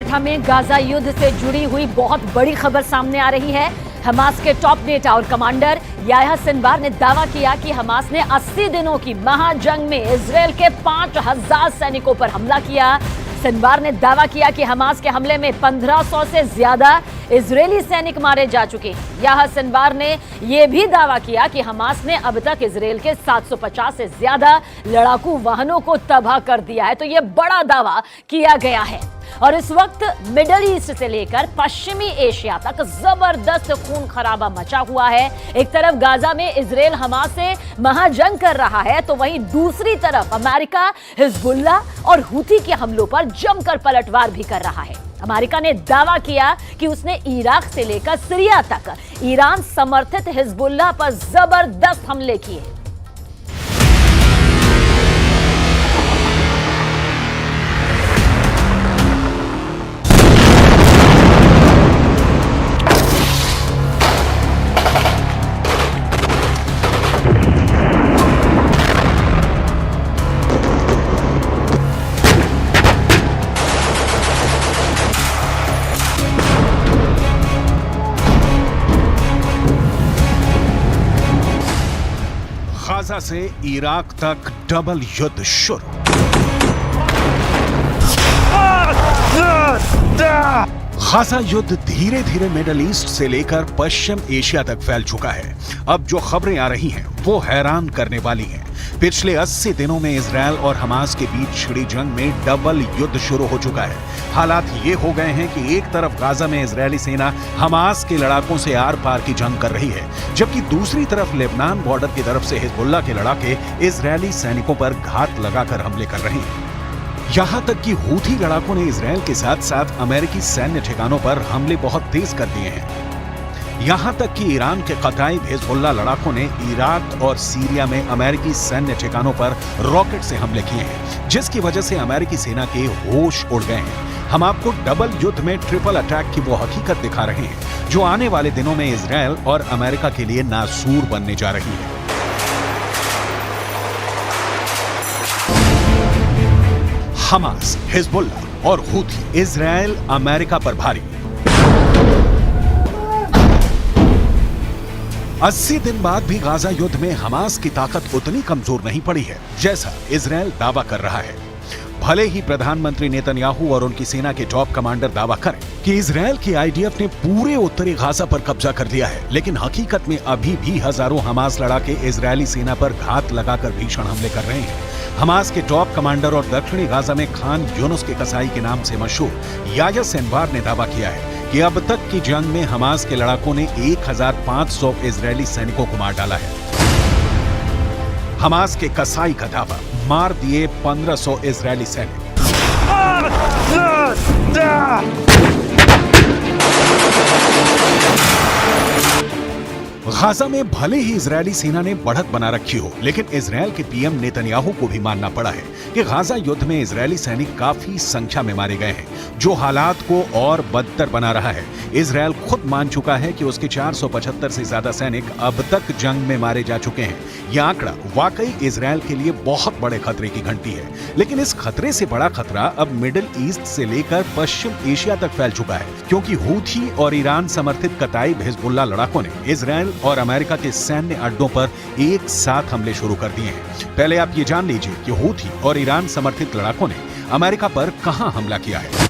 America में Gaza युद्ध से जुड़ी हुई बहुत बड़ी खबर सामने आ रही है। हमास के टॉप नेता और कमांडर याह्या सिनवार ने दावा किया कि हमास ने 80 दिनों की महाजंग में इजरायल के 5000 सैनिकों पर हमला किया। सिनवार ने दावा किया कि हमास के हमले में 1500 से ज्यादा इजरायली सैनिक मारे जा चुके हैं। याह्या सिनवार ने यह भी दावा किया कि हमास ने अब तक इजरायल के 750 से ज्यादा लड़ाकू वाहनों को तबाह कर दिया है। तो यह बड़ा दावा किया गया है और इस वक्त मिडल ईस्ट से लेकर पश्चिमी एशिया तक जबरदस्त खून खराबा मचा हुआ है। एक तरफ गाजा में इजरायल हमास से महाजंग कर रहा है, तो वहीं दूसरी तरफ अमेरिका हिजबुल्ला और हूथी के हमलों पर जमकर पलटवार भी कर रहा है। अमेरिका ने दावा किया कि उसने इराक से लेकर सीरिया तक ईरान समर्थित हिजबुल्ला पर जबरदस्त हमले किए। गाजा से इराक तक डबल युद्ध शुरू। गाजा युद्ध धीरे धीरे मिडल ईस्ट से लेकर पश्चिम एशिया तक फैल चुका है। अब जो खबरें आ रही हैं वो हैरान करने वाली हैं। पिछले 80 दिनों में इजरायल और हमास के बीच छिड़ी जंग में डबल युद्ध शुरू हो चुका है। हालात ये हो गए हैं कि एक तरफ गाजा में इजरायली सेना हमास के लड़ाकों से आर पार की जंग कर रही है, जबकि दूसरी तरफ लेबनान बॉर्डर की तरफ से हिजबुल्ला के लड़ाके इजरायली सैनिकों पर घात लगाकर हमले कर रहे हैं। यहां तक कि हूथी लड़ाकों ने इजरायल के साथ साथ अमेरिकी सैन्य ठिकानों पर हमले बहुत तेज कर दिए हैं। यहां तक कि ईरान के कताइब हिजबुल्ला लड़ाकों ने इराक और सीरिया में अमेरिकी सैन्य ठिकानों पर रॉकेट से हमले किए हैं, जिसकी वजह से अमेरिकी सेना के होश उड़ गए हैं। हम आपको डबल युद्ध में ट्रिपल अटैक की वो हकीकत दिखा रहे हैं जो आने वाले दिनों में इजरायल और अमेरिका के लिए नासूर बनने जा रही है। हमास, हिजबुल्ला और हूथी इजरायल अमेरिका पर भारी। 80 दिन बाद भी गाजा युद्ध में हमास की ताकत उतनी कमजोर नहीं पड़ी है जैसा इजरायल दावा कर रहा है। भले ही प्रधानमंत्री नेतन्याहू और उनकी सेना के टॉप कमांडर दावा करें कि इजरायल की आईडीएफ ने पूरे उत्तरी गाजा पर कब्जा कर लिया है, लेकिन हकीकत में अभी भी हजारों हमास लड़ाके इजरायली सेना पर घात लगाकर भीषण हमले कर रहे हैं। हमास के टॉप कमांडर और दक्षिणी गाजा में खान यूनुस के कसाई के नाम से मशहूर याह्या सिनवार ने दावा किया है कि अब तक की जंग में हमास के लड़ाकों ने 1500 इजरायली सैनिकों को मार डाला है। हमास के कसाई का दावा, मार दिए 1500 इजरायली सैनिक। गाजा में भले ही इजरायली सेना ने बढ़त बना रखी हो, लेकिन इजरायल के पीएम नेतन्याहू को भी मानना पड़ा है कि गाजा युद्ध में इजरायली सैनिक काफी संख्या में मारे गए हैं, जो हालात को और बदतर बना रहा है। इजरायल खुद मान चुका है कि उसके 475 से ज्यादा सैनिक अब तक जंग में मारे जा चुके हैं। यह आंकड़ा वाकई इजरायल के लिए बहुत बड़े खतरे की घंटी है, लेकिन इस खतरे से बड़ा खतरा अब मिडिल ईस्ट से लेकर पश्चिम एशिया तक फैल चुका है, क्योंकि हूथी और ईरान समर्थित कताइब हिजबुल्ला लड़ाकों ने इजरायल और अमेरिका के सैन्य अड्डों पर एक साथ हमले शुरू कर दिए हैं। पहले आप ये जान लीजिए कि हूथी और ईरान समर्थित लड़ाकों ने अमेरिका पर कहां हमला किया है।